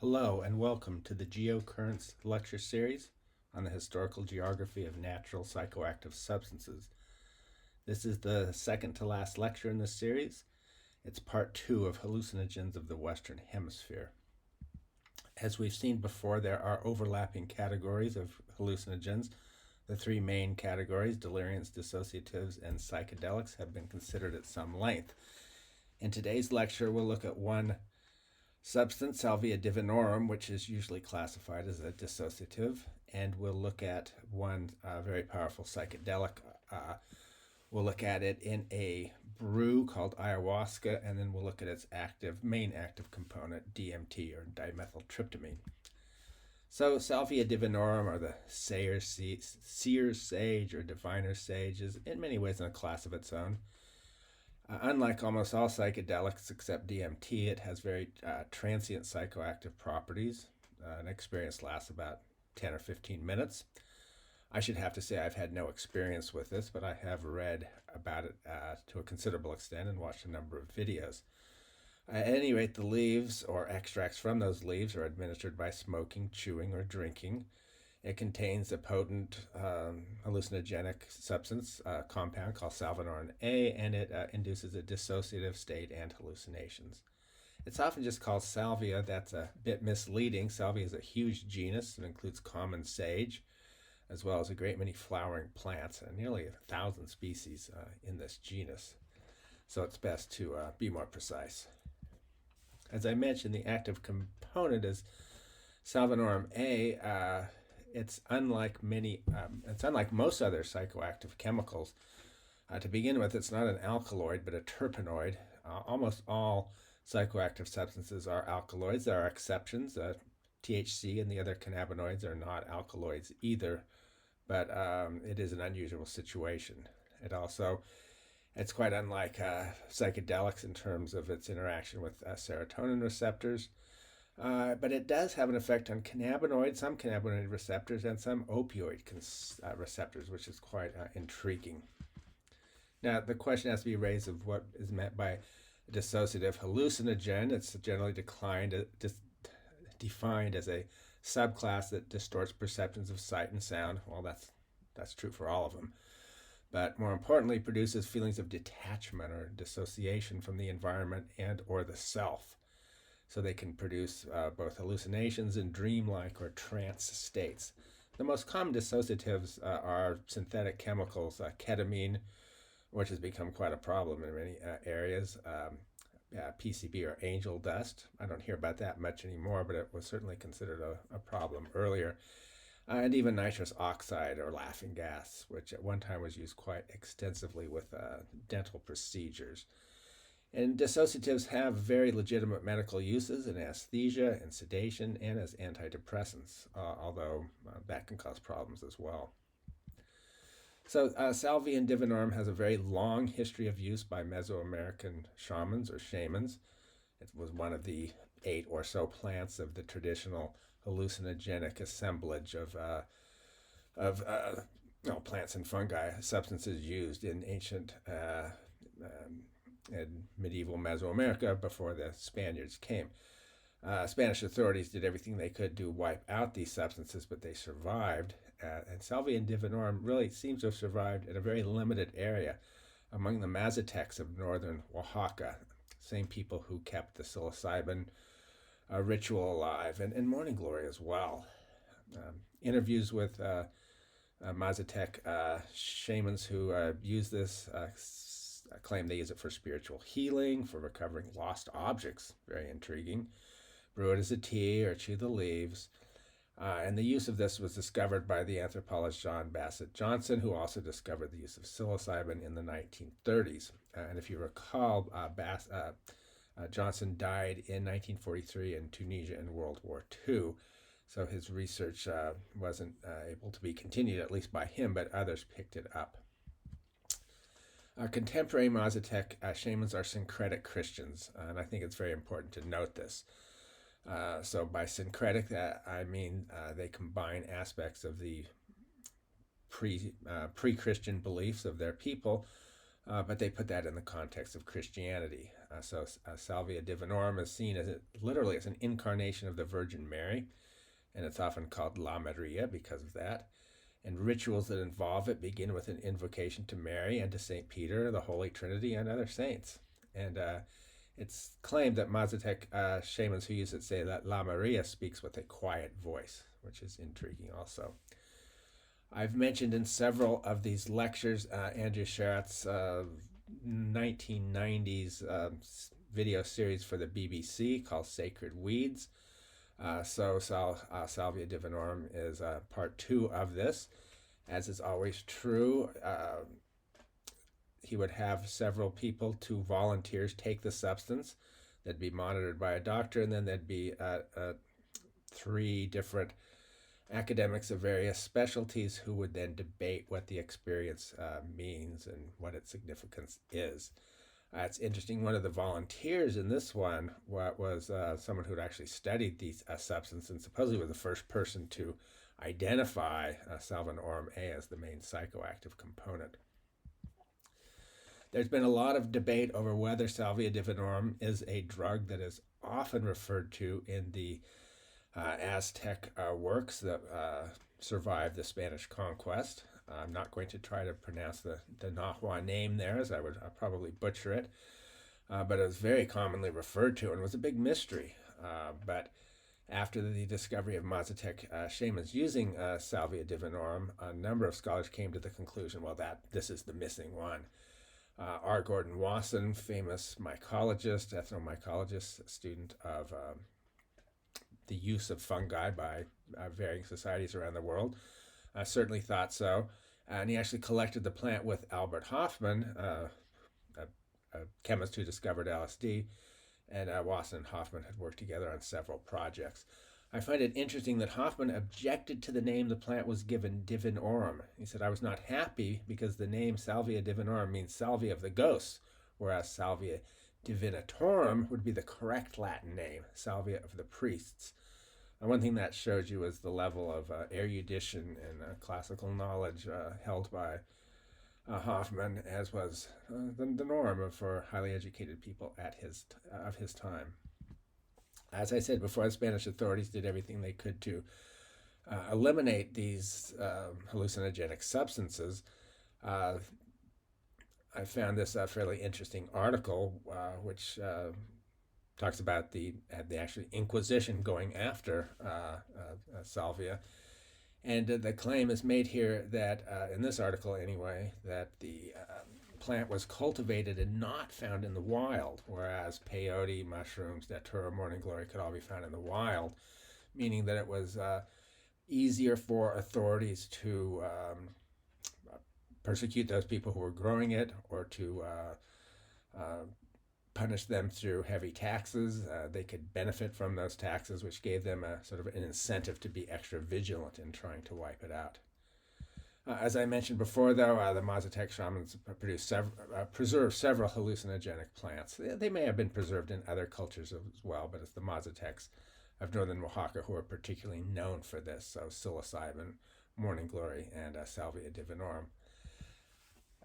Hello and welcome to the Geocurrents lecture series on the historical geography of natural psychoactive substances. This is the second to last lecture in this series. It's part 2 of Hallucinogens of the Western Hemisphere. As we've seen before, there are overlapping categories of hallucinogens. The three main categories, deliriants, dissociatives, and psychedelics, have been considered at some length. In today's lecture, we'll look at one substance, salvia divinorum, which is usually classified as a dissociative, and we'll look at one very powerful psychedelic. We'll look at it in a brew called ayahuasca, and then we'll look at its main active component, DMT, or dimethyltryptamine. So salvia divinorum, or the seer's sage or diviner sage, is in many ways in a class of its own. Unlike almost all psychedelics except DMT, it has very transient psychoactive properties. An experience lasts about 10 or 15 minutes. I should have to say I've had no experience with this, but I have read about it to a considerable extent and watched a number of videos. At any rate, the leaves or extracts from those leaves are administered by smoking, chewing, or drinking. It contains a potent hallucinogenic substance compound called salvinorin A, and it induces a dissociative state and hallucinations. It's often just called salvia. That's a bit misleading. Salvia is a huge genus. It includes common sage, as well as a great many flowering plants, and nearly 1,000 species in this genus. So it's best to be more precise. As I mentioned, the active component is salvinorin A. It's unlike most other psychoactive chemicals. To begin with, it's not an alkaloid, but a terpenoid. Almost all psychoactive substances are alkaloids. There are exceptions. THC and the other cannabinoids are not alkaloids either, but it is an unusual situation. It's quite unlike psychedelics in terms of its interaction with serotonin receptors. But it does have an effect on some cannabinoid receptors, and some opioid receptors, which is quite intriguing. Now, the question has to be raised of what is meant by a dissociative hallucinogen. It's generally defined as a subclass that distorts perceptions of sight and sound. Well, that's true for all of them. But more importantly, produces feelings of detachment or dissociation from the environment and or the self. So they can produce both hallucinations and dreamlike or trance states. The most common dissociatives are synthetic chemicals, ketamine, which has become quite a problem in many areas, PCB or angel dust. I don't hear about that much anymore, but it was certainly considered a problem earlier. And even nitrous oxide or laughing gas, which at one time was used quite extensively with dental procedures. And dissociatives have very legitimate medical uses in anesthesia and sedation and as antidepressants, although that can cause problems as well. So salvia divinorum has a very long history of use by Mesoamerican shamans or shamans. It was one of the 8 or so plants of the traditional hallucinogenic assemblage of plants and fungi, substances used in ancient in medieval Mesoamerica before the Spaniards came. Spanish authorities did everything they could to wipe out these substances, but they survived. And salvia divinorum really seems to have survived in a very limited area among the Mazatecs of northern Oaxaca, same people who kept the psilocybin ritual alive, and morning glory as well. Interviews with Mazatec shamans who use this claim they use it for spiritual healing, for recovering lost objects. Very intriguing. Brew it as a tea or chew the leaves. And the use of this was discovered by the anthropologist John Bassett Johnson, who also discovered the use of psilocybin in the 1930s. And if you recall, Johnson died in 1943 in Tunisia in World War II. So his research wasn't able to be continued, at least by him, but others picked it up. Contemporary Mazatec shamans are syncretic Christians, and I think it's very important to note this. So by syncretic, I mean they combine aspects of the pre-Christian beliefs of their people but they put that in the context of Christianity. Salvia divinorum is seen as literally as an incarnation of the Virgin Mary, and it's often called La Maria because of that. And rituals that involve it begin with an invocation to Mary and to St. Peter, the Holy Trinity, and other saints. And it's claimed that Mazatec shamans who use it say that La Maria speaks with a quiet voice, which is intriguing also. I've mentioned in several of these lectures Andrew Sherratt's 1990s video series for the BBC called Sacred Weeds. Salvia divinorum is part 2 of this. As is always true, he would have several people, 2 volunteers, take the substance. That'd be monitored by a doctor, and then there'd be 3 different academics of various specialties who would then debate what the experience means and what its significance is. It's interesting, one of the volunteers in this one was someone who had actually studied these substances and supposedly was the first person to identify salvinorum A as the main psychoactive component. There's been a lot of debate over whether Salvia divinorum is a drug that is often referred to in the Aztec works that survived the Spanish conquest. I'm not going to try to pronounce the Nahua name there, as I would probably butcher it, but it was very commonly referred to and was a big mystery. But after the discovery of Mazatec shamans using Salvia divinorum, a number of scholars came to the conclusion, well, that this is the missing one. R. Gordon Wasson, famous mycologist, ethnomycologist, student of the use of fungi by varying societies around the world, certainly thought so. And he actually collected the plant with Albert Hofmann, a chemist who discovered LSD, and Wasson and Hofmann had worked together on several projects. I find it interesting that Hofmann objected to the name the plant was given, divinorum. He said, I was not happy because the name Salvia divinorum means salvia of the ghosts, whereas Salvia divinatorum would be the correct Latin name, salvia of the priests. And one thing that shows you is the level of erudition and classical knowledge held by Hofmann, as was the norm for highly educated people of his time. As I said before, the Spanish authorities did everything they could to eliminate these hallucinogenic substances. I found this fairly interesting article, which talks about the actual Inquisition going after salvia. And the claim is made here that, in this article anyway, that the plant was cultivated and not found in the wild, whereas peyote, mushrooms, datura, morning glory could all be found in the wild, meaning that it was easier for authorities to persecute those people who were growing it, or to punish them through heavy taxes. They could benefit from those taxes, which gave them a sort of an incentive to be extra vigilant in trying to wipe it out. As I mentioned before, though, the Mazatec shamans preserved several hallucinogenic plants. They may have been preserved in other cultures as well, but it's the Mazatecs of northern Oaxaca who are particularly known for this. So psilocybin, morning glory, and Salvia divinorum.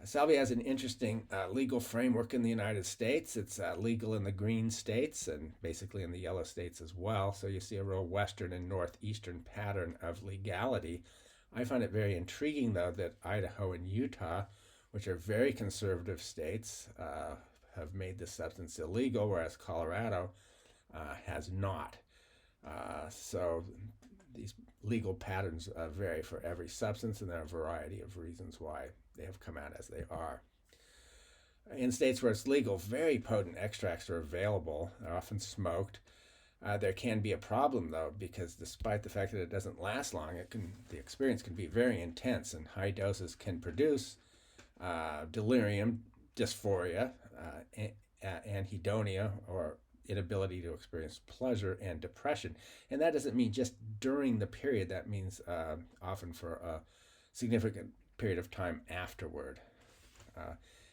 Salvia has an interesting legal framework in the United States. It's legal in the green states and basically in the yellow states as well. So you see a real western and northeastern pattern of legality. I find it very intriguing, though, that Idaho and Utah, which are very conservative states, have made this substance illegal, whereas Colorado has not. So these legal patterns vary for every substance, and there are a variety of reasons why they have come out as they are. In states where it's legal, very potent extracts are available. They're often smoked. There can be a problem, though, because despite the fact that it doesn't last long, the experience can be very intense, and high doses can produce delirium, dysphoria, anhedonia, or inability to experience pleasure, and depression. And that doesn't mean just during the period. That means often for a significant period of time afterward.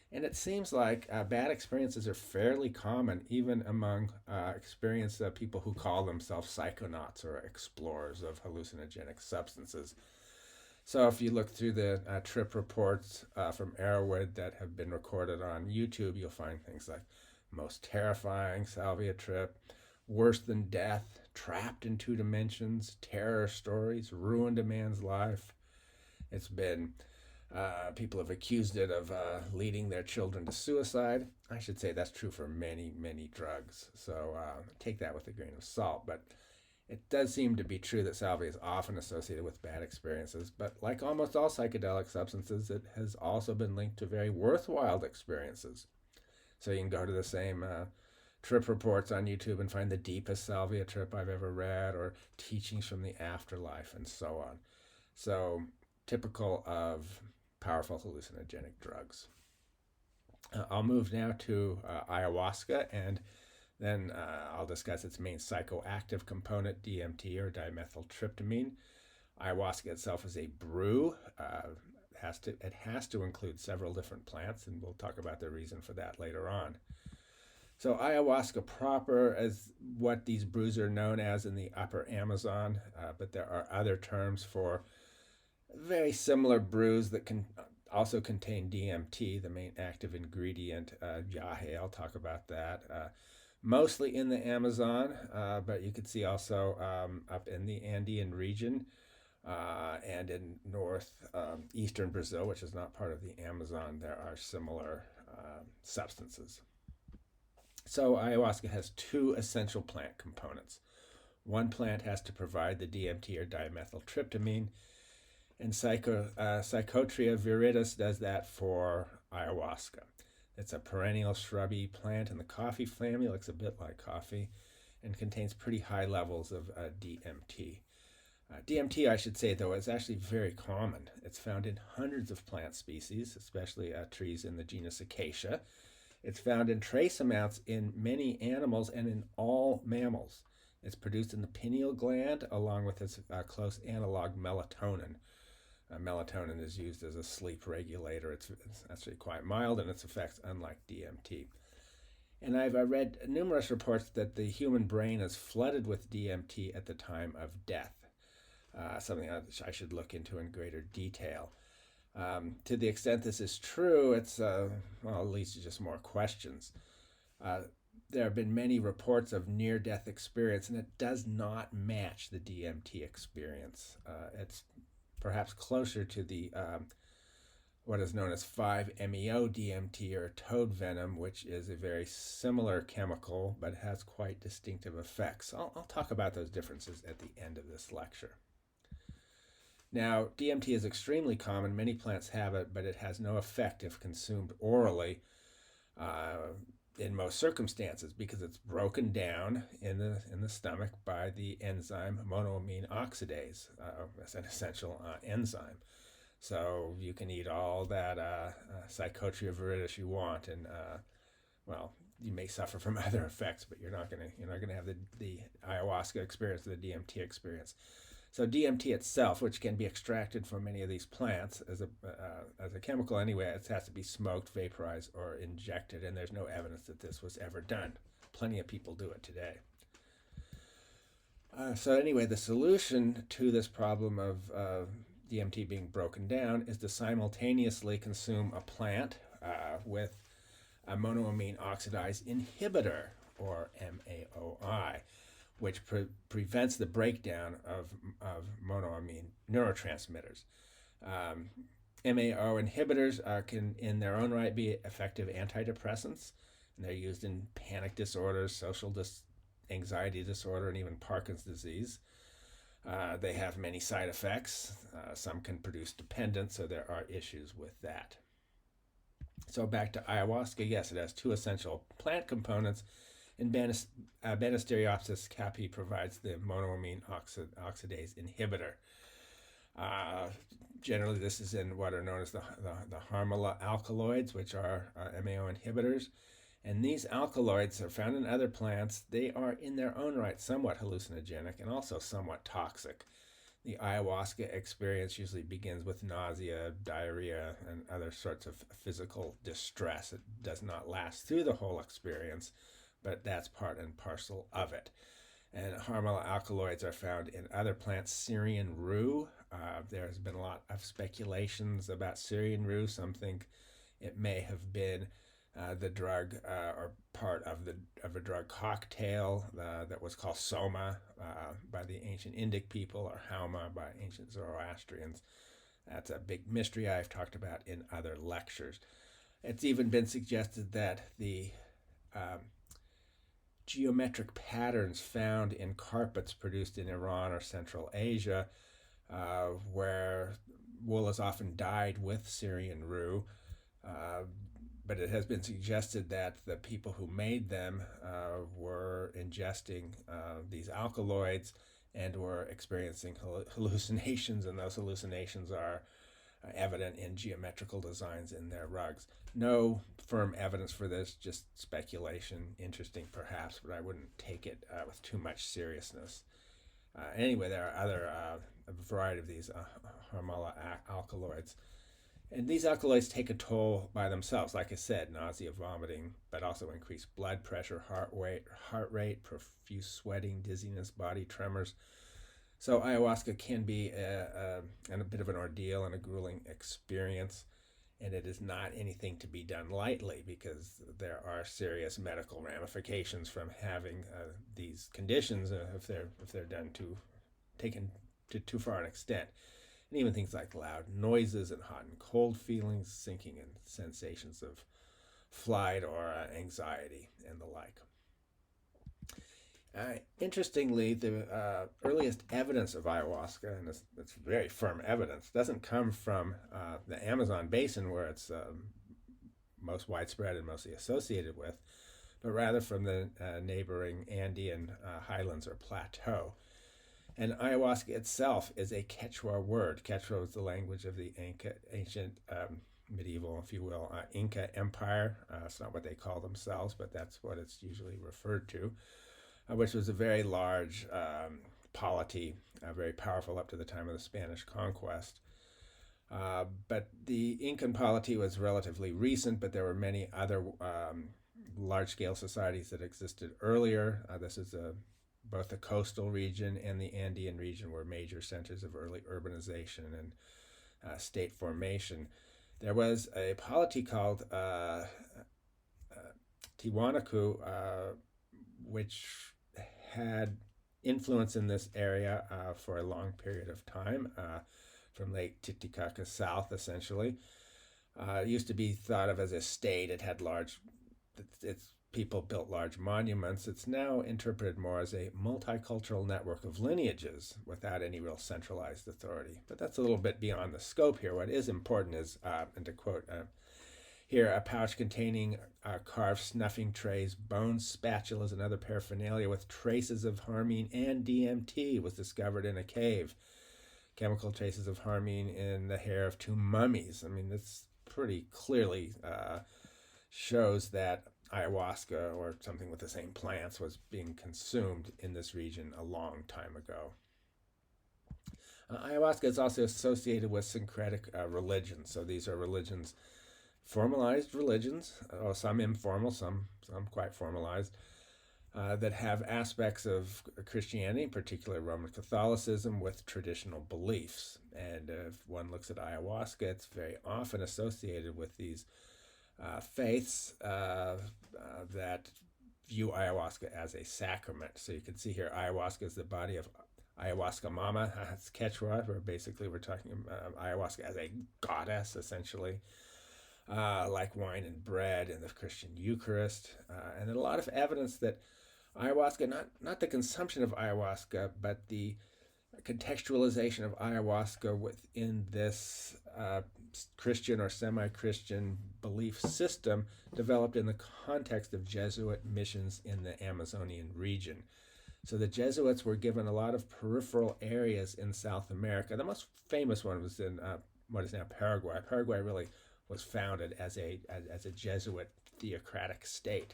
And it seems like bad experiences are fairly common, even among experienced people who call themselves psychonauts or explorers of hallucinogenic substances. So if you look through the trip reports from Arrowwood that have been recorded on YouTube, you'll find things like most terrifying salvia trip, worse than death, trapped in 2 dimensions, terror stories, ruined a man's life. It's been people have accused it of leading their children to suicide. I should say that's true for many, many drugs. So take that with a grain of salt. But it does seem to be true that salvia is often associated with bad experiences. But like almost all psychedelic substances, it has also been linked to very worthwhile experiences. So you can go to the same trip reports on YouTube and find the deepest salvia trip I've ever read, or teachings from the afterlife, and so on. So typical of powerful hallucinogenic drugs. I'll move now to ayahuasca, and then I'll discuss its main psychoactive component, DMT or dimethyltryptamine. Ayahuasca itself is a brew. It has to include several different plants, and we'll talk about the reason for that later on. So ayahuasca proper is what these brews are known as in the upper Amazon, but there are other terms for very similar brews that can also contain DMT, the main active ingredient, yahe. I'll talk about that. Mostly in the Amazon, but you could see also up in the Andean region and in northeastern Brazil, which is not part of the Amazon, there are similar substances. So ayahuasca has 2 essential plant components. One plant has to provide the DMT or dimethyltryptamine, and Psychotria viridis does that for ayahuasca. It's a perennial shrubby plant in the coffee family, looks a bit like coffee, and contains pretty high levels of DMT. DMT, I should say, though, is actually very common. It's found in hundreds of plant species, especially trees in the genus Acacia. It's found in trace amounts in many animals and in all mammals. It's produced in the pineal gland along with its close analog melatonin. Melatonin is used as a sleep regulator. It's actually quite mild in its effects, unlike DMT. And I've read numerous reports that the human brain is flooded with DMT at the time of death, something I should look into in greater detail. To the extent this is true, it's, it leads to just more questions. There have been many reports of near-death experience, and it does not match the DMT experience. It's perhaps closer to the what is known as 5-MeO-DMT, or toad venom, which is a very similar chemical but has quite distinctive effects. I'll talk about those differences at the end of this lecture. Now, DMT is extremely common. Many plants have it, but it has no effect if consumed orally in most circumstances, because it's broken down in the stomach by the enzyme monoamine oxidase. That's an essential enzyme. So you can eat all that Psychotria viridis you want, and you may suffer from other effects, but you're not gonna have the ayahuasca experience or the DMT experience. So DMT itself, which can be extracted from many of these plants as a chemical anyway, it has to be smoked, vaporized, or injected, and there's no evidence that this was ever done. Plenty of people do it today. So anyway, the solution to this problem of DMT being broken down is to simultaneously consume a plant with a monoamine oxidase inhibitor, or MAOI, which prevents the breakdown of monoamine neurotransmitters. MAO inhibitors can, in their own right, be effective antidepressants, and they're used in panic disorders, social anxiety disorder, and even Parkinson's disease. They have many side effects. Some can produce dependence, so there are issues with that. So back to ayahuasca. Yes, it has 2 essential plant components, and Banisteriopsis caapi provides the monoamine oxidase inhibitor. Generally, this is in what are known as the harmala alkaloids, which are MAO inhibitors. And these alkaloids are found in other plants. They are in their own right somewhat hallucinogenic and also somewhat toxic. The ayahuasca experience usually begins with nausea, diarrhea, and other sorts of physical distress. It does not last through the whole experience, but that's part and parcel of it. And harmala alkaloids are found in other plants. Syrian rue There's been a lot of speculations about Syrian rue. Some think it may have been the drug or part of a drug cocktail that was called soma by the ancient Indic people, or hauma by ancient Zoroastrians. That's a big mystery I've talked about in other lectures. It's even been suggested that the geometric patterns found in carpets produced in Iran or Central Asia, where wool is often dyed with Syrian rue, but it has been suggested that the people who made them were ingesting these alkaloids and were experiencing hallucinations, and those hallucinations are evident in geometrical designs in their rugs. No firm evidence for this, just speculation. Interesting perhaps, but I wouldn't take it with too much seriousness. Anyway, there are a variety of these hormonal alkaloids. And these alkaloids take a toll by themselves, like I said, nausea, vomiting, but also increased blood pressure, heart rate, profuse sweating, dizziness, body tremors. So ayahuasca can be a bit of an ordeal and a grueling experience, and it is not anything to be done lightly, because there are serious medical ramifications from having these conditions if they're taken to too far an extent. And even things like loud noises and hot and cold feelings, sinking and sensations of flight or anxiety and the like. Interestingly, the earliest evidence of ayahuasca, and it's very firm evidence, doesn't come from the Amazon basin, where it's most widespread and mostly associated with, but rather from the neighboring Andean highlands or plateau. And ayahuasca itself is a Quechua word. Quechua is the language of the ancient medieval, if you will, Inca Empire. It's not what they call themselves, but that's what it's usually referred to, which was a very large polity, very powerful up to the time of the Spanish conquest. But the Incan polity was relatively recent, but there were many other large-scale societies that existed earlier. This is both the coastal region and the Andean region were major centers of early urbanization and state formation. There was a polity called Tiwanaku, which had influence in this area for a long period of time, from Lake Titicaca south, essentially. It used to be thought of as a state. It had its people built large monuments. It's now interpreted more as a multicultural network of lineages without any real centralized authority. But that's a little bit beyond the scope here. What is important is, and to quote here, a pouch containing carved snuffing trays, bones, spatulas, and other paraphernalia with traces of harmine and DMT was discovered in a cave. Chemical traces of harmine in the hair of 2 mummies. I mean, this pretty clearly shows that ayahuasca, or something with the same plants, was being consumed in this region a long time ago. Ayahuasca is also associated with syncretic religions. So these are religions, formalized religions, some informal, some quite formalized, that have aspects of Christianity, particularly Roman Catholicism, with traditional beliefs. And if one looks at ayahuasca, it's very often associated with these faiths that view ayahuasca as a sacrament. So you can see here, ayahuasca is the body of ayahuasca mama. That's Quechua, where basically we're talking ayahuasca as a goddess, essentially, like wine and bread in the Christian Eucharist. And a lot of evidence that ayahuasca, not the consumption of ayahuasca, but the contextualization of ayahuasca within this Christian or semi-Christian belief system, developed in the context of Jesuit missions in the Amazonian region. So the Jesuits were given a lot of peripheral areas in South America. The most famous one was in what is now Paraguay. Paraguay really was founded as a Jesuit theocratic state.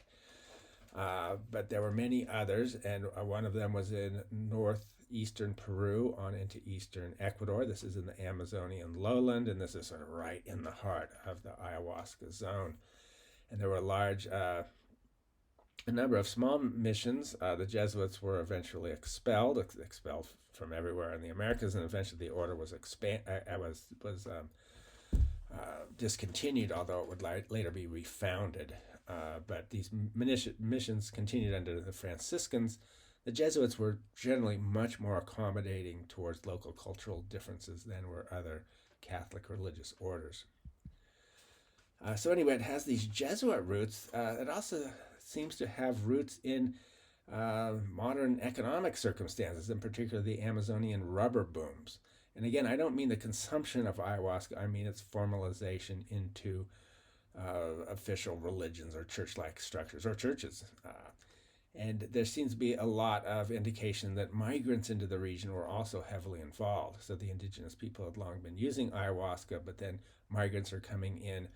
But there were many others, and one of them was in northeastern Peru on into eastern Ecuador. This is in the Amazonian lowland, and this is sort of right in the heart of the ayahuasca zone. And there were large a number of small missions. The Jesuits were eventually expelled from everywhere in the Americas, and eventually the order was discontinued, although it would later be refounded. But these missions continued under the Franciscans. The Jesuits were generally much more accommodating towards local cultural differences than were other Catholic religious orders. So anyway, it has these Jesuit roots. It also seems to have roots in modern economic circumstances, in particular the Amazonian rubber booms. And again, I don't mean the consumption of ayahuasca, I mean its formalization into official religions or church-like structures or churches. And there seems to be a lot of indication that migrants into the region were also heavily involved. So the indigenous people had long been using ayahuasca, but then migrants are coming in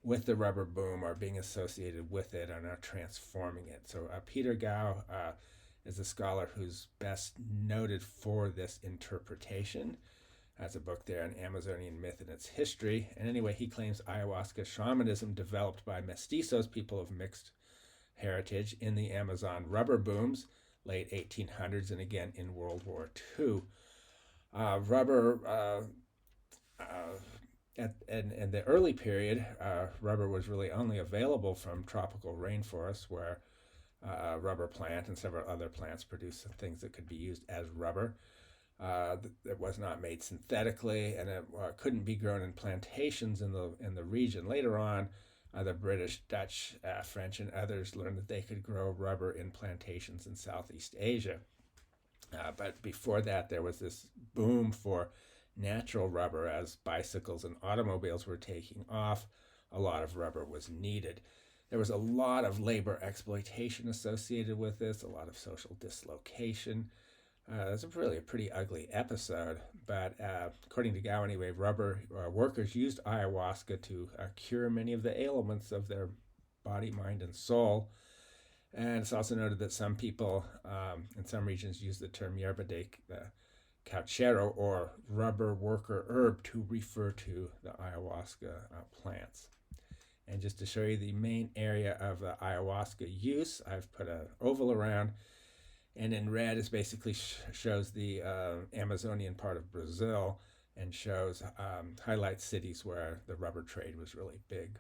with the rubber boom or being associated with it and are transforming it. So Peter Gao is a scholar who's best noted for this interpretation. Has a book there, An Amazonian Myth and Its History. And anyway, he claims ayahuasca shamanism developed by mestizos, people of mixed heritage, in the Amazon rubber booms, late 1800s, and again in World War II. In the early period, rubber was really only available from tropical rainforests where rubber plant and several other plants produced things that could be used as rubber. It was not made synthetically, and it couldn't be grown in plantations in the region. Later on, the British, Dutch, French, and others learned that they could grow rubber in plantations in Southeast Asia. But before that, there was this boom for natural rubber. As bicycles and automobiles were taking off, a lot of rubber was needed. There was a lot of labor exploitation associated with this, a lot of social dislocation. It's really a pretty ugly episode, but according to Gao anyway, rubber workers used ayahuasca to cure many of the ailments of their body, mind, and soul. And it's also noted that some people in some regions use the term yerba de cauchero, or rubber worker herb, to refer to the ayahuasca plants. And just to show you the main area of ayahuasca use, I've put an oval around, and in red is basically shows the Amazonian part of Brazil, and highlights cities where the rubber trade was really big.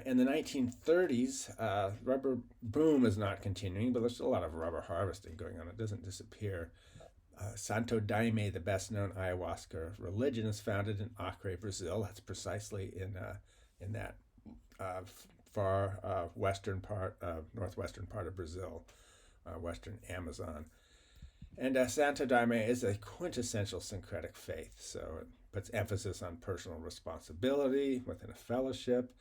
In the 1930s, rubber boom is not continuing, but there's still a lot of rubber harvesting going on. It doesn't disappear. Santo Daime, the best-known ayahuasca religion, is founded in Acre, Brazil. That's precisely in that far northwestern part of Brazil, western Amazon. And Santo Daime is a quintessential syncretic faith, so it puts emphasis on personal responsibility within a fellowship.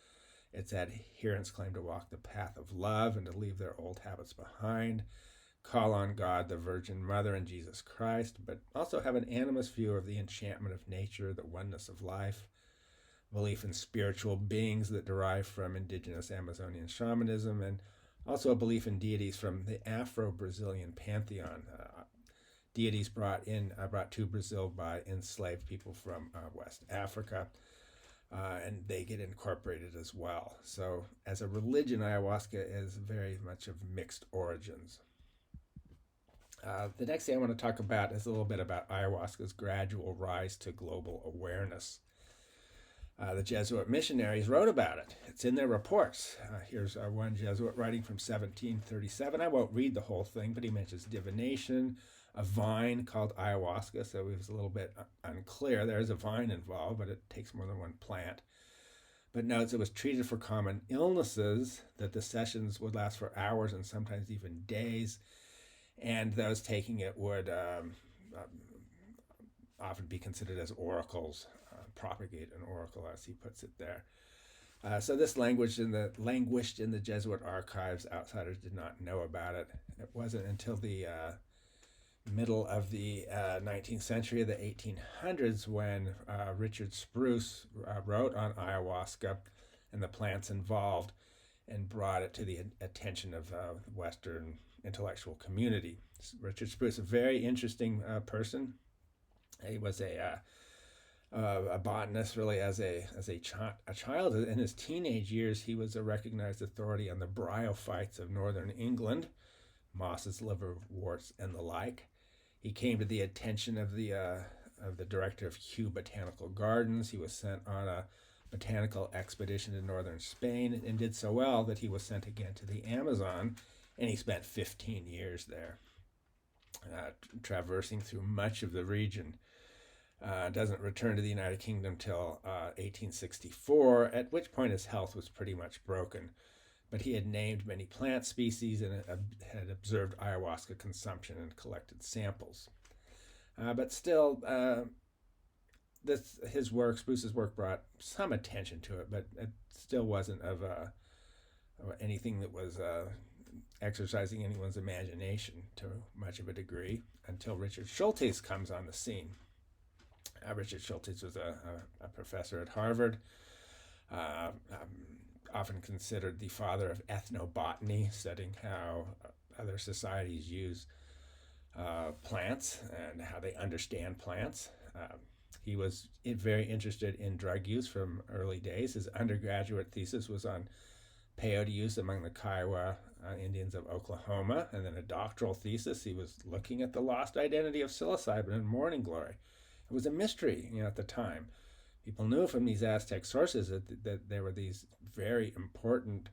Its adherents claim to walk the path of love and to leave their old habits behind, call on God, the Virgin Mother, and Jesus Christ, but also have an animist view of the enchantment of nature, the oneness of life, belief in spiritual beings that derive from indigenous Amazonian shamanism, and also a belief in deities from the Afro-Brazilian pantheon, deities brought to Brazil by enslaved people from West Africa. And they get incorporated as well. So as a religion, ayahuasca is very much of mixed origins. The next thing I want to talk about is a little bit about ayahuasca's gradual rise to global awareness. The Jesuit missionaries wrote about it. It's in their reports. Here's one Jesuit writing from 1737. I won't read the whole thing, but he mentions divination, a vine called ayahuasca, so it was a little bit unclear. There is a vine involved, but it takes more than one plant. But notes it was treated for common illnesses, that the sessions would last for hours and sometimes even days, and those taking it would often be considered as oracles, propagate an oracle, as he puts it there. So this languished in the Jesuit archives. Outsiders did not know about it. It wasn't until the middle of the 19th century, the 1800s, when Richard Spruce wrote on ayahuasca and the plants involved and brought it to the attention of the Western intellectual community. Richard Spruce, a very interesting person. He was a a botanist really as a child. In his teenage years, he was a recognized authority on the bryophytes of northern England, mosses, liverworts, and the like. He came to the attention of the director of Kew Botanical Gardens. He was sent on a botanical expedition to northern Spain and did so well that he was sent again to the Amazon, and he spent 15 years there, traversing through much of the region. Doesn't return to the United Kingdom till 1864, at which point his health was pretty much broken. But he had named many plant species and had observed ayahuasca consumption and collected samples. But still, Spruce's work brought some attention to it, but it still wasn't of anything that was exercising anyone's imagination to much of a degree until Richard Schultes comes on the scene. Richard Schultes was a professor at Harvard, often considered the father of ethnobotany, studying how other societies use plants and how they understand plants. He was very interested in drug use from early days. His undergraduate thesis was on peyote use among the Kiowa Indians of Oklahoma, and then a doctoral thesis, he was looking at the lost identity of psilocybin in morning glory. It was a mystery, at the time. People knew from these Aztec sources that there were these very important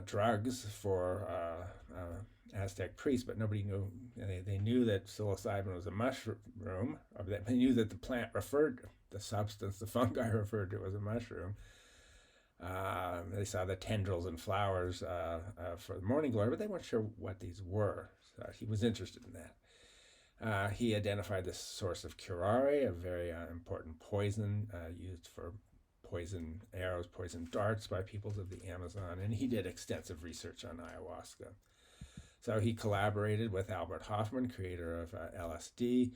drugs for Aztec priests, but nobody knew. They knew that psilocybin was a mushroom, or they knew that the plant referred to the substance, the fungi referred to as a mushroom. They saw the tendrils and flowers for the morning glory, but they weren't sure what these were. So he was interested in that. He identified the source of curare, a very important poison used for poison arrows, poison darts by peoples of the Amazon, and he did extensive research on ayahuasca. So he collaborated with Albert Hofmann, creator of LSD.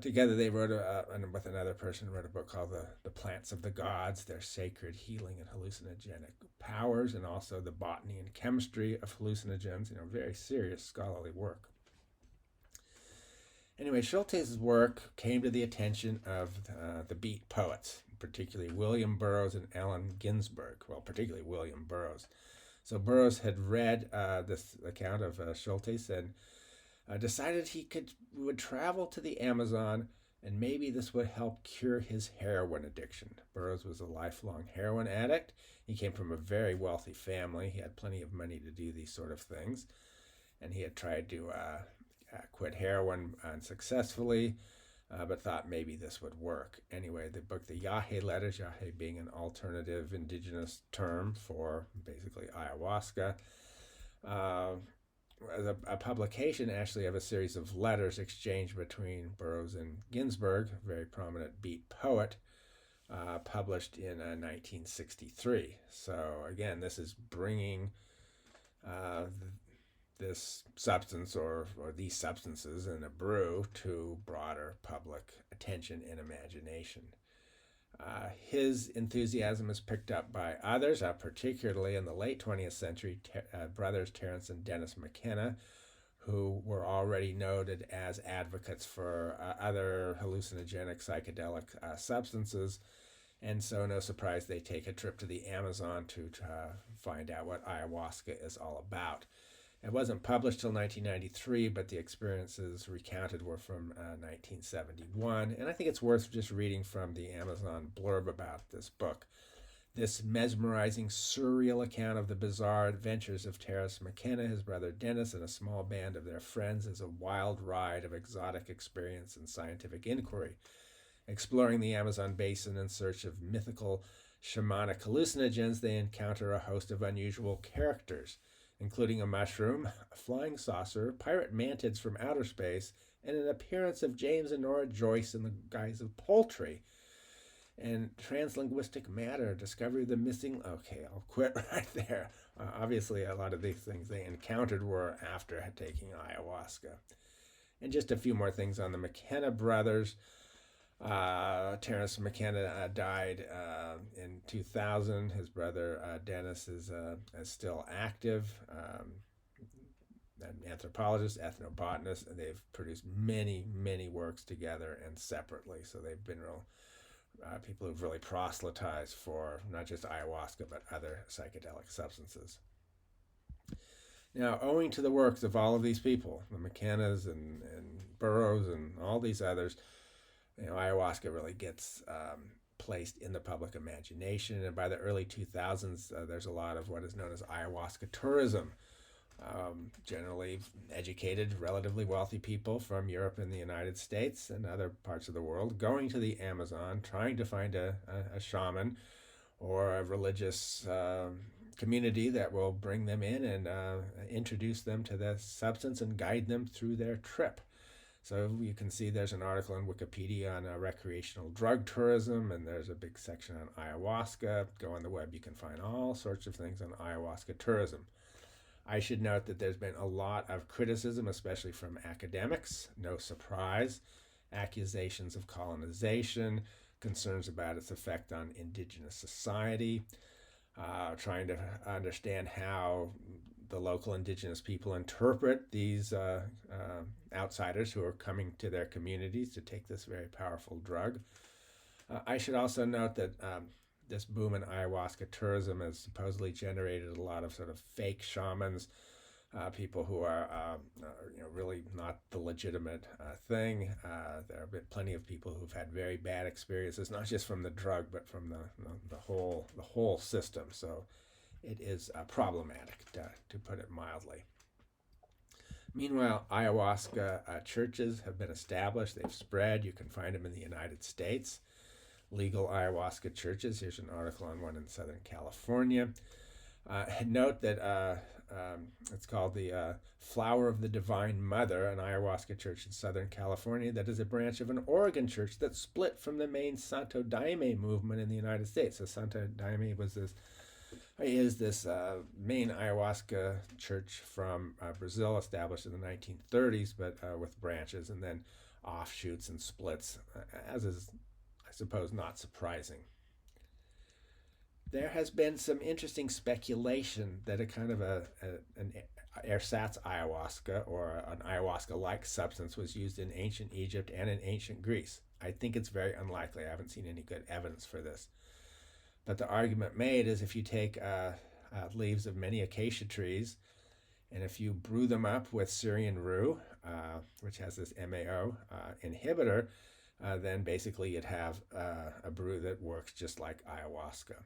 Together they wrote, and with another person, wrote a book called The Plants of the Gods, Their Sacred Healing and Hallucinogenic Powers, and also The Botany and Chemistry of Hallucinogens, very serious scholarly work. Anyway, Schultes' work came to the attention of the Beat poets, particularly William Burroughs and Allen Ginsberg. Well, particularly William Burroughs. So Burroughs had read this account of Schultes and decided would travel to the Amazon, and maybe this would help cure his heroin addiction. Burroughs was a lifelong heroin addict. He came from a very wealthy family. He had plenty of money to do these sort of things, and he had tried to quit heroin unsuccessfully, but thought maybe this would work. Anyway, the book, the Yahe Letters, Yahe being an alternative indigenous term for basically ayahuasca, was a publication actually of a series of letters exchanged between Burroughs and Ginsberg, a very prominent Beat poet, published in 1963. So again, this is bringing this substance or these substances in a brew to broader public attention and imagination. His enthusiasm is picked up by others, particularly in the late 20th century, brothers Terence and Dennis McKenna, who were already noted as advocates for other hallucinogenic psychedelic substances. And so no surprise they take a trip to the Amazon to find out what ayahuasca is all about. It wasn't published till 1993, but the experiences recounted were from 1971. And I think it's worth just reading from the Amazon blurb about this book. This mesmerizing, surreal account of the bizarre adventures of Terence McKenna, his brother Dennis, and a small band of their friends is a wild ride of exotic experience and scientific inquiry, exploring the Amazon basin in search of mythical shamanic hallucinogens. They encounter a host of unusual characters, including a mushroom, a flying saucer, pirate mantids from outer space, and an appearance of James and Nora Joyce in the guise of poultry. And translinguistic matter, discovery of the missing... Okay, I'll quit right there. Obviously, a lot of these things they encountered were after taking ayahuasca. And just a few more things on the McKenna brothers. Terence McKenna died in 2000. His brother Dennis is still active. anthropologists, ethnobotanists, and they've produced many, many works together and separately. So they've been real people who've really proselytized for not just ayahuasca, but other psychedelic substances. Now, owing to the works of all of these people, the McKennas and Burroughs and all these others, ayahuasca really gets placed in the public imagination. And by the early 2000s, there's a lot of what is known as ayahuasca tourism. Generally educated, relatively wealthy people from Europe and the United States and other parts of the world going to the Amazon, trying to find a shaman or a religious community that will bring them in and introduce them to the substance and guide them through their trip. So you can see there's an article in Wikipedia on recreational drug tourism, and there's a big section on ayahuasca. Go on the web, you can find all sorts of things on ayahuasca tourism. I should note that there's been a lot of criticism, especially from academics, no surprise, accusations of colonization, concerns about its effect on indigenous society, trying to understand how the local indigenous people interpret these outsiders who are coming to their communities to take this very powerful drug. I should also note that this boom in ayahuasca tourism has supposedly generated a lot of sort of fake shamans, people who are really not the legitimate thing. There have been plenty of people who've had very bad experiences, not just from the drug, but from the whole system. So it is problematic, to put it mildly. Meanwhile, ayahuasca churches have been established. They've spread. You can find them in the United States. Legal ayahuasca churches. Here's an article on one in Southern California. Note that it's called the Flower of the Divine Mother, an ayahuasca church in Southern California that is a branch of an Oregon church that split from the main Santo Daime movement in the United States. So Santo Daime is this main ayahuasca church from Brazil, established in the 1930s, but with branches and then offshoots and splits, as is, I suppose, not surprising. There has been some interesting speculation that a kind of an ersatz ayahuasca or an ayahuasca-like substance was used in ancient Egypt and in ancient Greece. I think it's very unlikely. I haven't seen any good evidence for this. But the argument made is if you take leaves of many acacia trees and if you brew them up with Syrian rue, which has this MAO inhibitor, then basically you'd have a brew that works just like ayahuasca.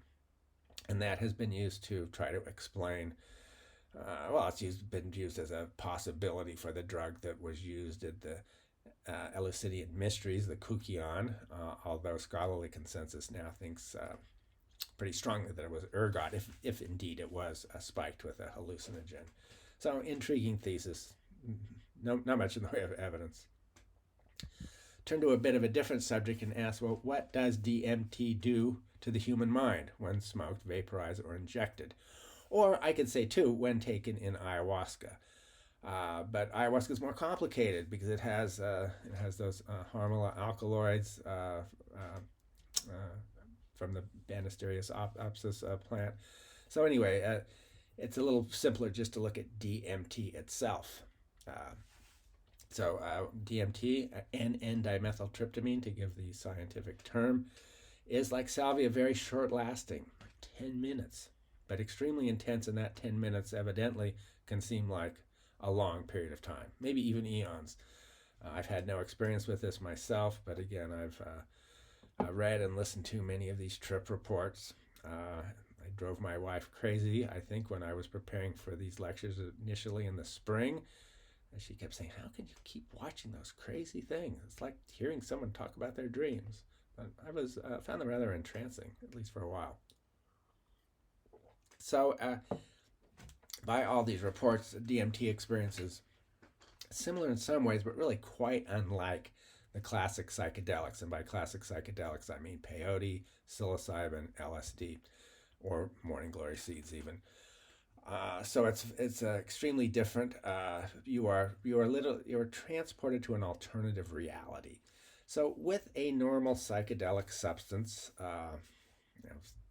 And that has been used to try to explain, been used as a possibility for the drug that was used at the Eleusinian Mysteries, the Kukion, although scholarly consensus now thinks pretty strongly that it was ergot, if indeed it was spiked with a hallucinogen. So intriguing thesis, not much in the way of evidence. Turn to a bit of a different subject and ask, well, what does DMT do to the human mind when smoked, vaporized, or injected? Or I could say, too, when taken in ayahuasca. But ayahuasca is more complicated because it has those harmful alkaloids from the Banisterius opsis plant. So anyway, it's a little simpler just to look at DMT itself. DMT, N-N-dimethyltryptamine, to give the scientific term, is like salvia, very short-lasting, 10 minutes, but extremely intense, and that 10 minutes evidently can seem like a long period of time, maybe even eons. I've had no experience with this myself, but again, I've read and listened to many of these trip reports. I drove my wife crazy, I think, when I was preparing for these lectures initially in the spring. And she kept saying, how can you keep watching those crazy things? It's like hearing someone talk about their dreams. But I found them rather entrancing, at least for a while. So by all these reports, DMT experiences similar in some ways, but really quite unlike the classic psychedelics. And by classic psychedelics, I mean peyote, psilocybin, LSD, or morning glory seeds even. So it's extremely different. You are transported to an alternative reality. So with a normal psychedelic substance,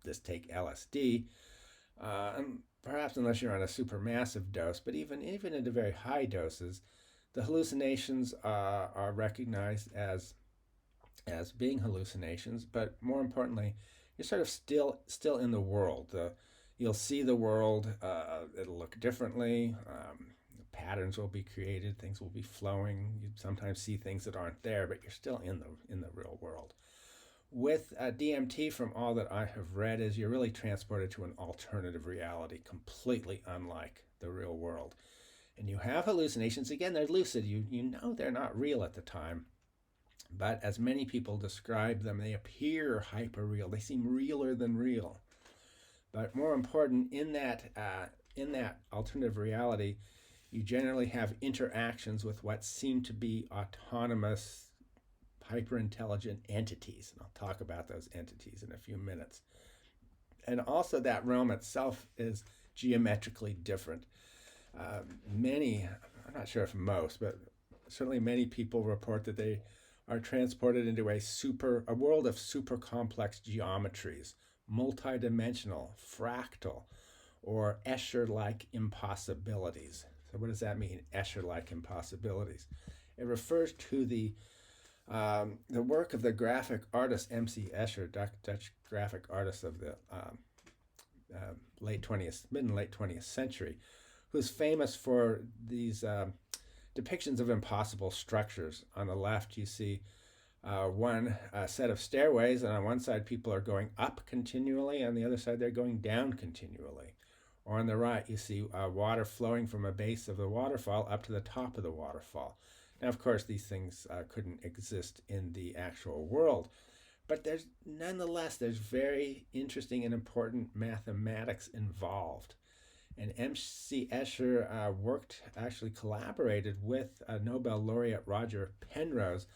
let's take LSD, and perhaps unless you're on a supermassive dose, but even at very high doses, the hallucinations are recognized as being hallucinations. But more importantly, you're sort of still in the world. You'll see the world. It'll look differently. Patterns will be created. Things will be flowing. You sometimes see things that aren't there, but you're still in the real world. With DMT, from all that I have read, is you're really transported to an alternative reality, completely unlike the real world. And you have hallucinations. Again, they're lucid. You know they're not real at the time. But as many people describe them, they appear hyper-real. They seem realer than real. But more important, in that alternative reality, you generally have interactions with what seem to be autonomous, hyper-intelligent entities. And I'll talk about those entities in a few minutes. And also that realm itself is geometrically different. Many, I'm not sure if most, but certainly many people report that they are transported into a world of super complex geometries, multidimensional, fractal, or Escher-like impossibilities. So what does that mean, Escher-like impossibilities? It refers to the work of the graphic artist M.C. Escher, Dutch graphic artist of the mid and late 20th century, who's famous for these depictions of impossible structures. On the left, you see one set of stairways, and on one side, people are going up continually. On the other side, they're going down continually. Or on the right, you see water flowing from a base of the waterfall up to the top of the waterfall. Now, of course, these things couldn't exist in the actual world, but there's very interesting and important mathematics involved. And M.C. Escher collaborated with Nobel laureate Roger Penrose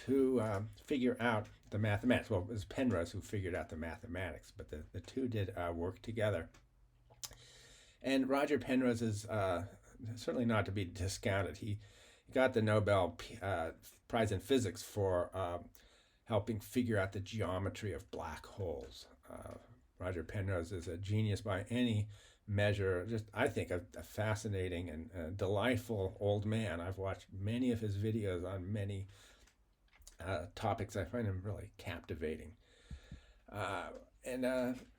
to figure out the mathematics. Well, it was Penrose who figured out the mathematics, but the two did work together. And Roger Penrose is certainly not to be discounted. He got the Nobel Prize in Physics for helping figure out the geometry of black holes. Roger Penrose is a genius by any measure. Just, I think, a fascinating and delightful old man. I've watched many of his videos on many topics. I find him really captivating.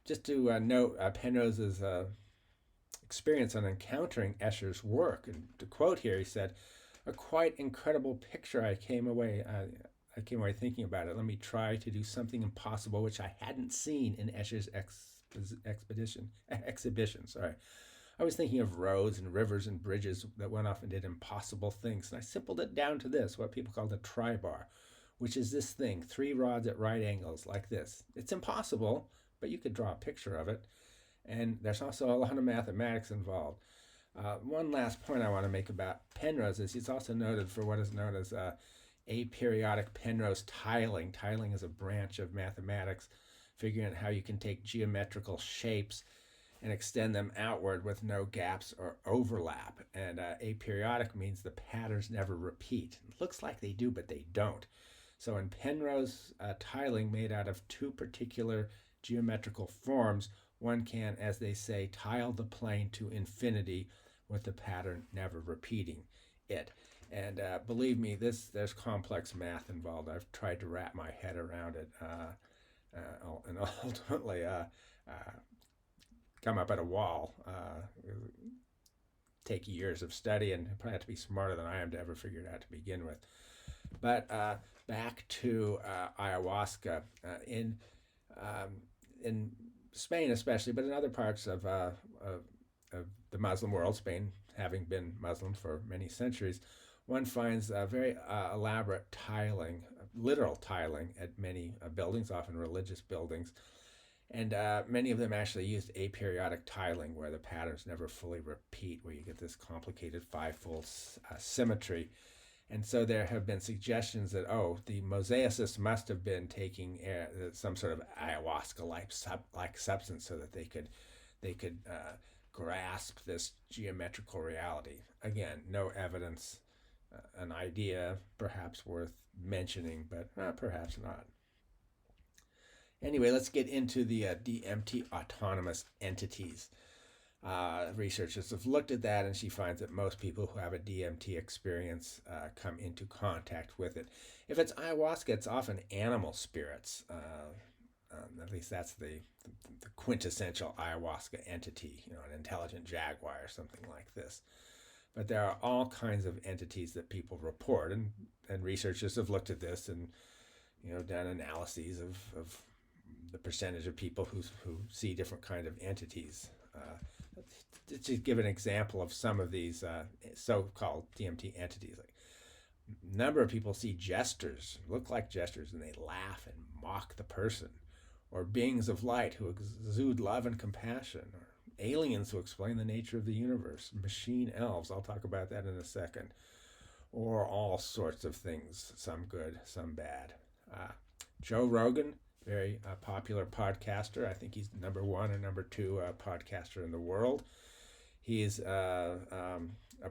Just to note Penrose's experience on encountering Escher's work, and to quote here, he said, "A quite incredible picture. I came away thinking about it. Let me try to do something impossible, which I hadn't seen in Escher's exhibition. Sorry, I was thinking of roads and rivers and bridges that went off and did impossible things, and I simpled it down to this, what people call the tribar, which is this thing, 3 rods at right angles like this. It's impossible, but you could draw a picture of it, and there's also a lot of mathematics involved." One last point I want to make about Penrose is he's also noted for what is known as aperiodic Penrose tiling. Tiling is a branch of mathematics, figuring out how you can take geometrical shapes and extend them outward with no gaps or overlap. And aperiodic means the patterns never repeat. It looks like they do, but they don't. So in Penrose tiling made out of 2 particular geometrical forms, one can, as they say, tile the plane to infinity with the pattern never repeating it. And believe me, there's complex math involved. I've tried to wrap my head around it and ultimately come up at a wall. Take years of study, and probably have to be smarter than I am to ever figure it out to begin with. But back to ayahuasca. In Spain especially, but in other parts of the Muslim world, Spain having been Muslim for many centuries, one finds very elaborate tiling, literal tiling at many buildings, often religious buildings. And many of them actually used aperiodic tiling, where the patterns never fully repeat, where you get this complicated 5-fold symmetry. And so there have been suggestions that, the mosaicists must have been taking some sort of ayahuasca-like substance so that they could grasp this geometrical reality. Again, no evidence, an idea perhaps worth mentioning, but perhaps not. Anyway, let's get into the DMT autonomous entities. Researchers have looked at that, and she finds that most people who have a DMT experience come into contact with it. If it's ayahuasca, it's often animal spirits. At least that's the quintessential ayahuasca entity, an intelligent jaguar or something like this. But there are all kinds of entities that people report, and researchers have looked at this and done analyses of the percentage of people who see different kind of entities. To give an example of some of these so-called DMT entities, like a number of people see jesters, look like jesters, and they laugh and mock the person, or beings of light who exude love and compassion, or aliens who explain the nature of the universe, machine elves, I'll talk about that in a second, or all sorts of things, some good, some bad. Joe Rogan, very popular podcaster. I think he's number one or number two podcaster in the world. He's a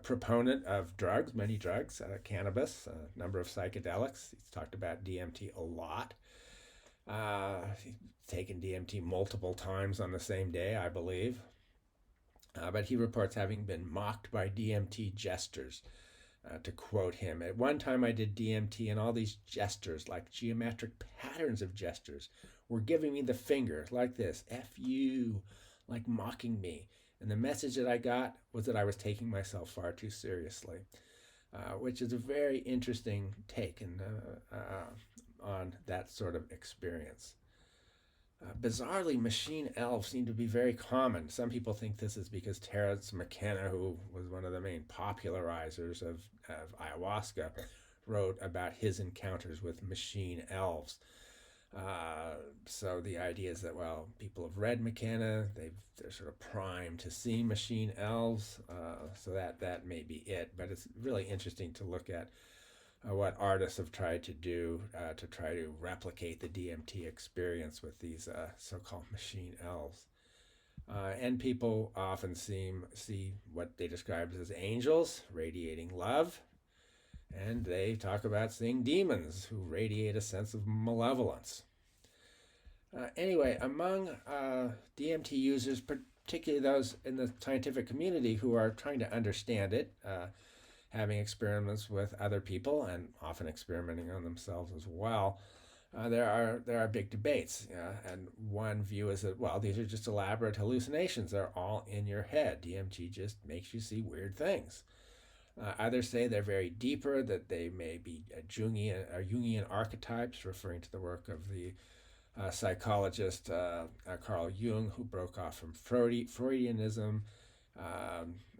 proponent of drugs, many drugs, cannabis, a number of psychedelics. He's talked about DMT a lot. He's taken DMT multiple times on the same day, I believe. But he reports having been mocked by DMT jesters. To quote him, at one time I did DMT and all these gestures, like geometric patterns of gestures, were giving me the finger like this, F you, like mocking me. And the message that I got was that I was taking myself far too seriously, which is a very interesting take on that sort of experience. Bizarrely, machine elves seem to be very common. Some people think this is because Terence McKenna, who was one of the main popularizers of ayahuasca, wrote about his encounters with machine elves. So the idea is that, well, people have read McKenna, they're sort of primed to see machine elves, so that may be it. But it's really interesting to look at what artists have tried to do to try to replicate the DMT experience with these so-called machine elves. And people often see what they describe as angels radiating love, and they talk about seeing demons who radiate a sense of malevolence. Anyway, among DMT users, particularly those in the scientific community who are trying to understand it, having experiments with other people and often experimenting on themselves as well, there are big debates. And one view is that, well, these are just elaborate hallucinations. They're all in your head. DMT just makes you see weird things. Others say they're very deeper, that they may be Jungian archetypes, referring to the work of the psychologist Carl Jung, who broke off from Freudianism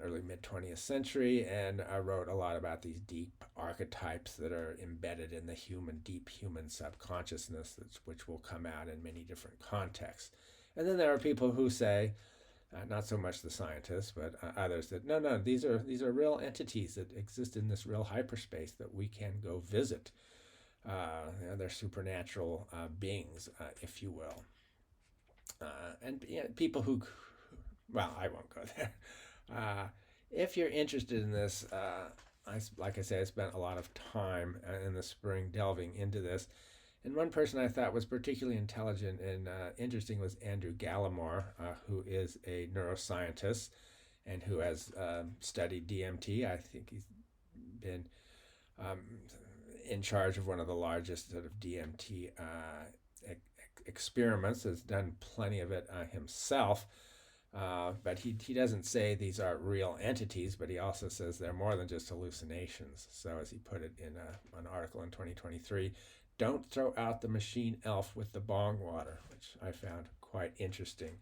early mid-20th century, and wrote a lot about these deep archetypes that are embedded in the deep human subconsciousness, which will come out in many different contexts. And then there are people who say, not so much the scientists, but others, that no, these are real entities that exist in this real hyperspace that we can go visit. They're supernatural beings, if you will. And people who, well, I won't go there. If you're interested in this, like I say, I spent a lot of time in the spring delving into this. And one person I thought was particularly intelligent and interesting was Andrew Gallimore, who is a neuroscientist and who has studied DMT. I think he's been in charge of one of the largest sort of DMT experiments, has done plenty of it himself. But he doesn't say these are real entities, but he also says they're more than just hallucinations. So as he put it in an article in 2023, don't throw out the machine elf with the bong water, which I found quite interesting.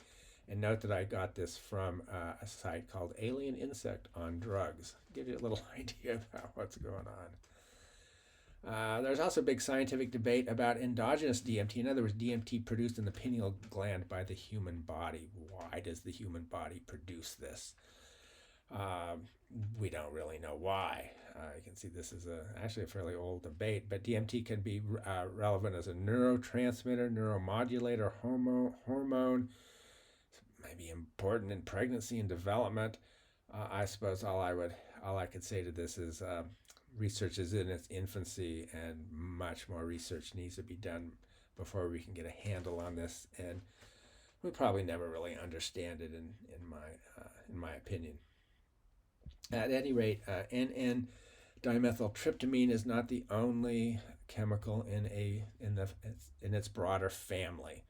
And note that I got this from a site called Alien Insect on Drugs. Give you a little idea about what's going on. There's also a big scientific debate about endogenous DMT. In other words, DMT produced in the pineal gland by the human body. Why does the human body produce this? We don't really know why. You can see this is actually a fairly old debate, but DMT can be relevant as a neurotransmitter, neuromodulator, hormone. It might be important in pregnancy and development. I suppose all I could say to this is research is in its infancy, and much more research needs to be done before we can get a handle on this. And we probably never really understand it in my opinion. At any rate, NN dimethyltryptamine is not the only chemical in its broader family.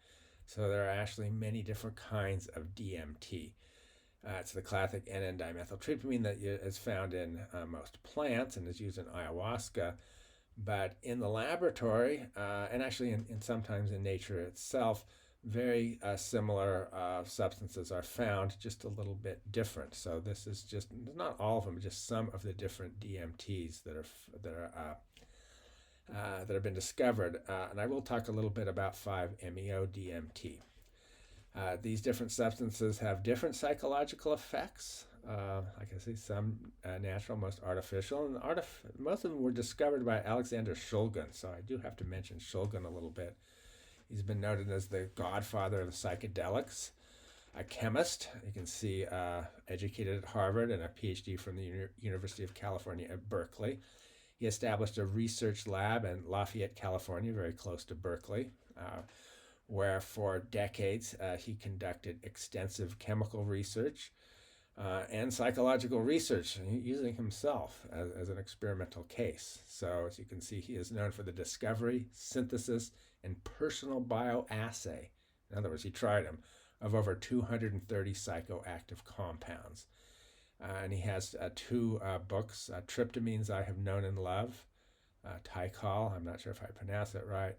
So there are actually many different kinds of DMT. It's the classic N,N-dimethyltryptamine that is found in most plants and is used in ayahuasca. But in the laboratory, and actually in sometimes in nature itself, very similar substances are found, just a little bit different. So this is just not all of them, but just some of the different DMTs that have been discovered. And I will talk a little bit about 5-MeO-DMT. These different substances have different psychological effects. Like I say, some natural, most artificial, and most of them were discovered by Alexander Shulgin. So I do have to mention Shulgin a little bit. He's been noted as the godfather of the psychedelics, a chemist. You can see educated at Harvard and a PhD from the University of California at Berkeley. He established a research lab in Lafayette, California, very close to Berkeley, where for decades he conducted extensive chemical research and psychological research using himself as an experimental case. So as you can see, he is known for the discovery, synthesis, and personal bioassay. In other words, he tried them, of over 230 psychoactive compounds. And he has two books, Tryptamines I Have Known and Loved, Tikal, I'm not sure if I pronounced it right,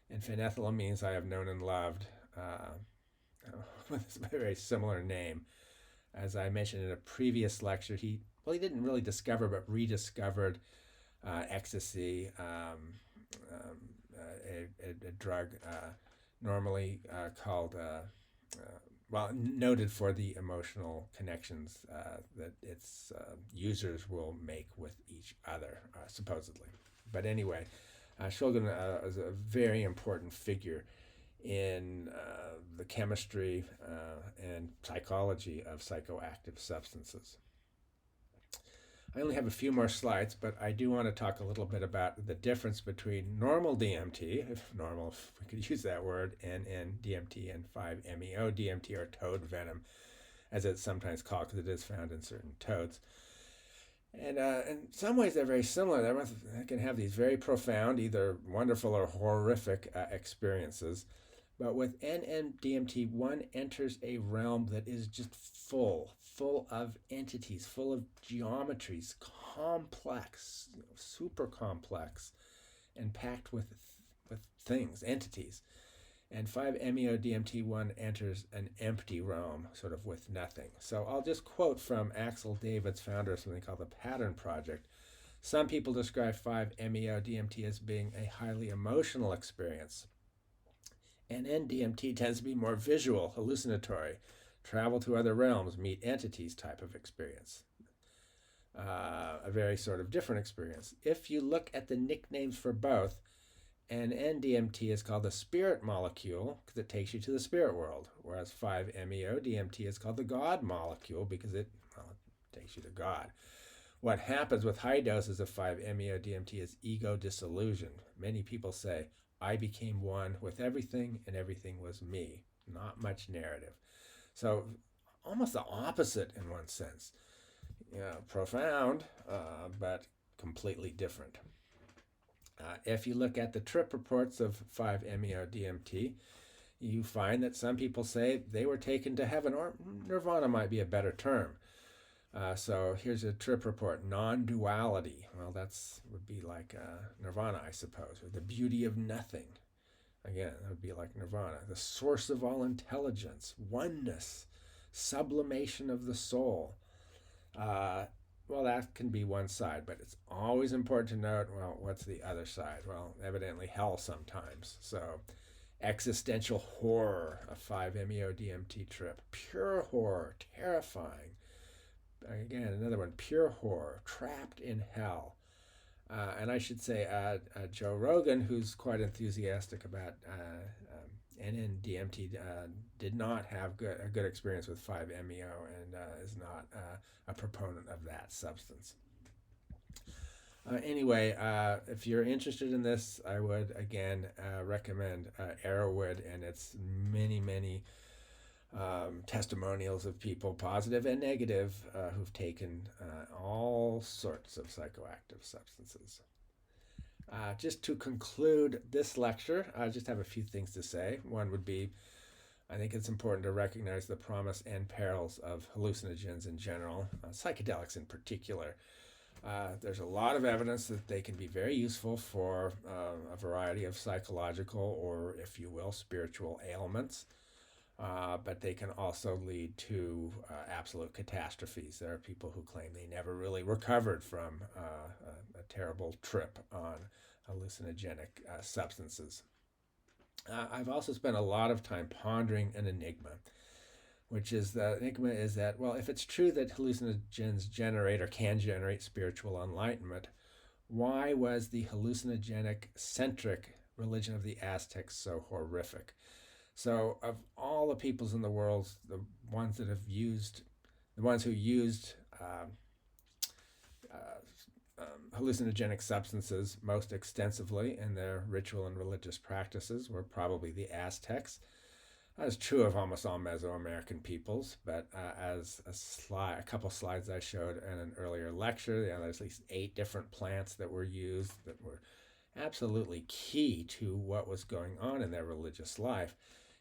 and Phenethylamines I Have Known and Loved, with a very similar name. As I mentioned in a previous lecture, he didn't really discover, but rediscovered ecstasy, a drug normally called, noted for the emotional connections that its users will make with each other, supposedly. But anyway, Shulgin is a very important figure in the chemistry and psychology of psychoactive substances. I only have a few more slides, but I do want to talk a little bit about the difference between normal DMT, if we could use that word, N,N-DMT, and 5-MeO-DMT, or toad venom, as it's sometimes called, because it is found in certain toads. And in some ways, they're very similar. They can have these very profound, either wonderful or horrific experiences. But with N,N-DMT, one enters a realm that is just full of entities, full of geometries, complex, super complex, and packed with things, entities. And 5-MeO-DMT, one enters an empty realm, sort of with nothing. So I'll just quote from Axel Davids, founder of something called the Pattern Project. Some people describe 5-MeO-DMT as being a highly emotional experience. And N,DMT tends to be more visual, hallucinatory, travel to other realms, meet entities type of experience. A very sort of different experience. If you look at the nicknames for both, N,N-DMT is called the spirit molecule because it takes you to the spirit world, whereas 5-MeO-DMT is called the God molecule because it takes you to God. What happens with high doses of 5-MeO-DMT is ego disillusion. Many people say, I became one with everything and everything was me. Not much narrative. So almost the opposite in one sense. Profound, but completely different. If you look at the trip reports of 5-MeO-DMT, you find that some people say they were taken to heaven, or nirvana might be a better term. So here's a trip report, non-duality. Well, would be like nirvana, I suppose, or the beauty of nothing. Again, that would be like nirvana. The source of all intelligence, oneness, sublimation of the soul. Well, that can be one side, but it's always important to note, well, what's the other side? Well, evidently hell sometimes. So existential horror, a 5-MeO-DMT trip. Pure horror, terrifying. Again, another one, pure horror, trapped in hell. And I should say, Joe Rogan, who's quite enthusiastic about N,N-DMT, did not have a good experience with 5-MeO and is not a proponent of that substance. Anyway, if you're interested in this, I would, again, recommend Arrowwood and its many testimonials of people, positive and negative, who've taken all sorts of psychoactive substances. Just to conclude this lecture, I just have a few things to say. One would be, I think it's important to recognize the promise and perils of hallucinogens in general, psychedelics in particular. There's a lot of evidence that they can be very useful for a variety of psychological or, if you will, spiritual ailments. But they can also lead to absolute catastrophes. There are people who claim they never really recovered from a terrible trip on hallucinogenic substances. I've also spent a lot of time pondering an enigma, which is the enigma is that, well, if it's true that hallucinogens generate or can generate spiritual enlightenment, why was the hallucinogenic-centric religion of the Aztecs so horrific? So, of all the peoples in the world, the ones who used hallucinogenic substances most extensively in their ritual and religious practices were probably the Aztecs. That's true of almost all Mesoamerican peoples, but as a couple slides I showed in an earlier lecture, there's at least 8 different plants that were used that were absolutely key to what was going on in their religious life.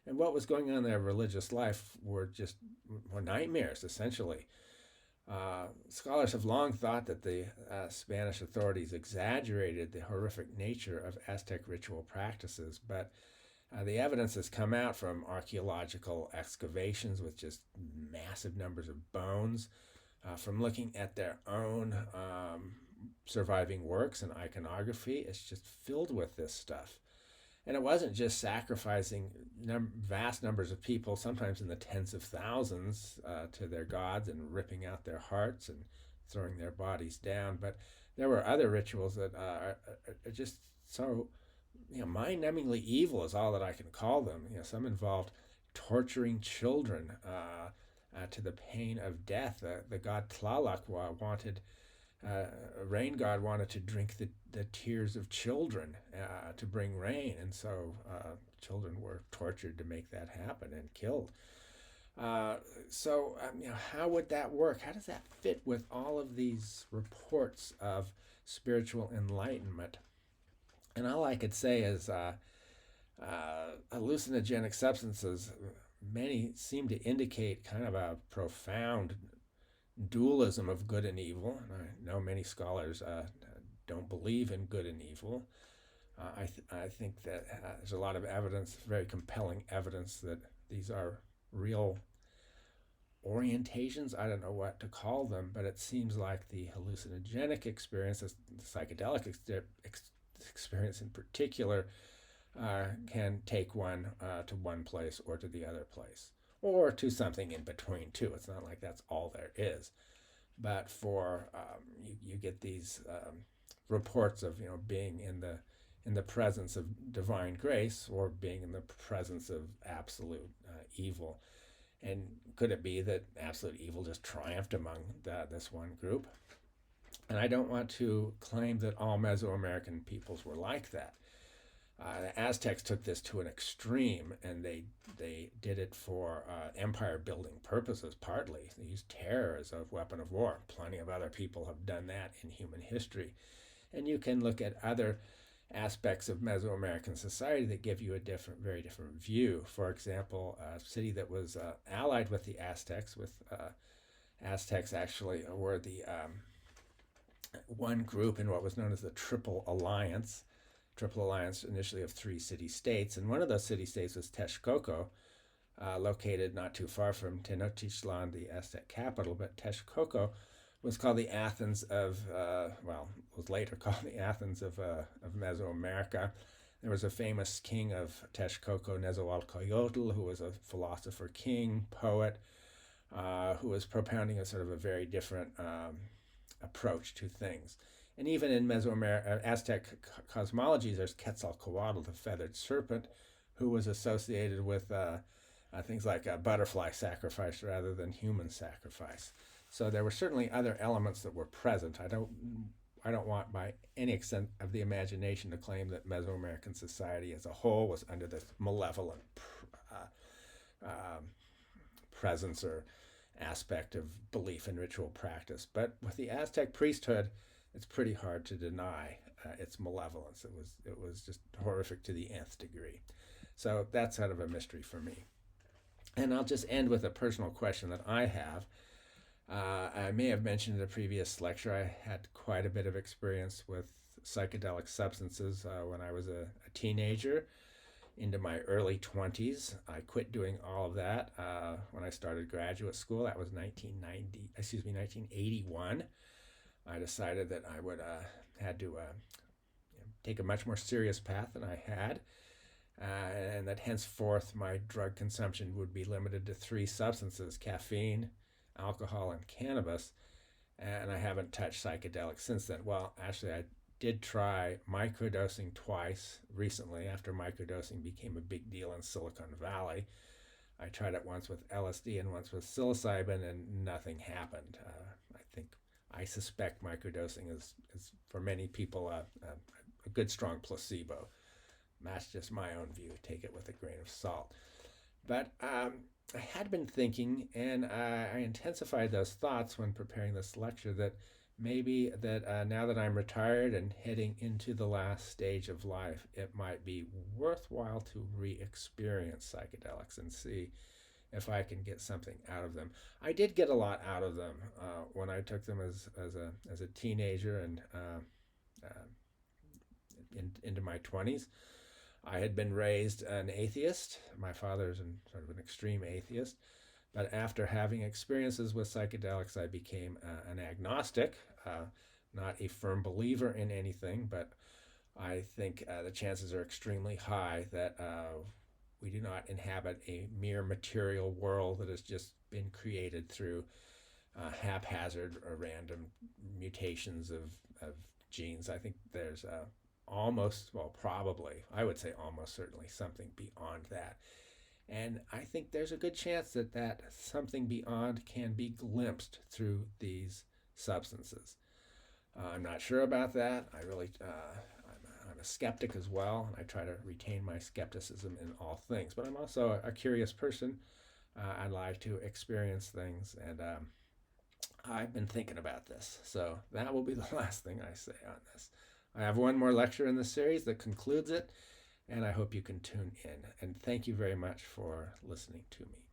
And what was going on in their religious life were nightmares, essentially. Scholars have long thought that the Spanish authorities exaggerated the horrific nature of Aztec ritual practices, but the evidence has come out from archaeological excavations with just massive numbers of bones, from looking at their own surviving works and iconography. It's just filled with this stuff. And it wasn't just sacrificing vast numbers of people, sometimes in the tens of thousands, to their gods and ripping out their hearts and throwing their bodies down, but there were other rituals that are just so mind-numbingly evil is all that I can call them. Some involved torturing children to the pain of death. The god Tlaloc wanted, a rain god wanted to drink the tears of children to bring rain, and so children were tortured to make that happen and killed. So how would that work? How does that fit with all of these reports of spiritual enlightenment? And all I could say is hallucinogenic substances, many seem to indicate kind of a profound dualism of good and evil. I know many scholars don't believe in good and evil. I think that there's a lot of evidence, very compelling evidence, that these are real orientations. I don't know what to call them, but it seems like the hallucinogenic experience, the psychedelic experience in particular, can take one to one place or to the other place, or to something in between too. It's not like that's all there is, but for you get these reports of being in the presence of divine grace or being in the presence of absolute evil. And could it be that absolute evil just triumphed among this one group? And I don't want to claim that all Mesoamerican peoples were like that. The Aztecs took this to an extreme, and they did it for empire-building purposes, partly. They used terror as a weapon of war. Plenty of other people have done that in human history. And you can look at other aspects of Mesoamerican society that give you a very different view. For example, a city that was allied with the Aztecs, Aztecs actually were the one group in what was known as the Triple Alliance initially of 3 city-states, and one of those city-states was Texcoco, located not too far from Tenochtitlan, the Aztec capital. But Texcoco was called the Athens of, was later called the Athens of Mesoamerica. There was a famous king of Texcoco, Nezahualcoyotl, who was a philosopher king, poet, who was propounding a sort of a very different approach to things. And even in Aztec cosmology, there's Quetzalcoatl, the feathered serpent, who was associated with things like a butterfly sacrifice rather than human sacrifice. So there were certainly other elements that were present. I don't want by any extent of the imagination to claim that Mesoamerican society as a whole was under this malevolent presence or aspect of belief in ritual practice. But with the Aztec priesthood, it's pretty hard to deny its malevolence. It was just horrific to the nth degree. So that's kind of a mystery for me. And I'll just end with a personal question that I have. I may have mentioned in a previous lecture, I had quite a bit of experience with psychedelic substances when I was a teenager into my early 20s. I quit doing all of that when I started graduate school. That was 1981. I decided that I would had to take a much more serious path than I had, and that henceforth my drug consumption would be limited to 3 substances: caffeine, alcohol, and cannabis. And I haven't touched psychedelics since then. Well, actually, I did try microdosing twice recently after microdosing became a big deal in Silicon Valley. I tried it once with LSD and once with psilocybin, and nothing happened. I suspect microdosing is for many people a good strong placebo. That's just my own view. Take it with a grain of salt. But I had been thinking, and I intensified those thoughts when preparing this lecture, that maybe that now that I'm retired and heading into the last stage of life, it might be worthwhile to re-experience psychedelics and see if I can get something out of them. I did get a lot out of them when I took them as a teenager and into my 20s. I had been raised an atheist. My father's sort of an extreme atheist. But after having experiences with psychedelics, I became an agnostic, not a firm believer in anything, but I think the chances are extremely high that we do not inhabit a mere material world that has just been created through haphazard or random mutations of genes. I think there's probably, I would say almost certainly something beyond that. And I think there's a good chance that that something beyond can be glimpsed through these substances. I'm not sure about that. I'm a skeptic as well, and I try to retain my skepticism in all things. But I'm also a curious person. I like to experience things, and I've been thinking about this. So that will be the last thing I say on this. I have one more lecture in the series that concludes it, and I hope you can tune in. And thank you very much for listening to me.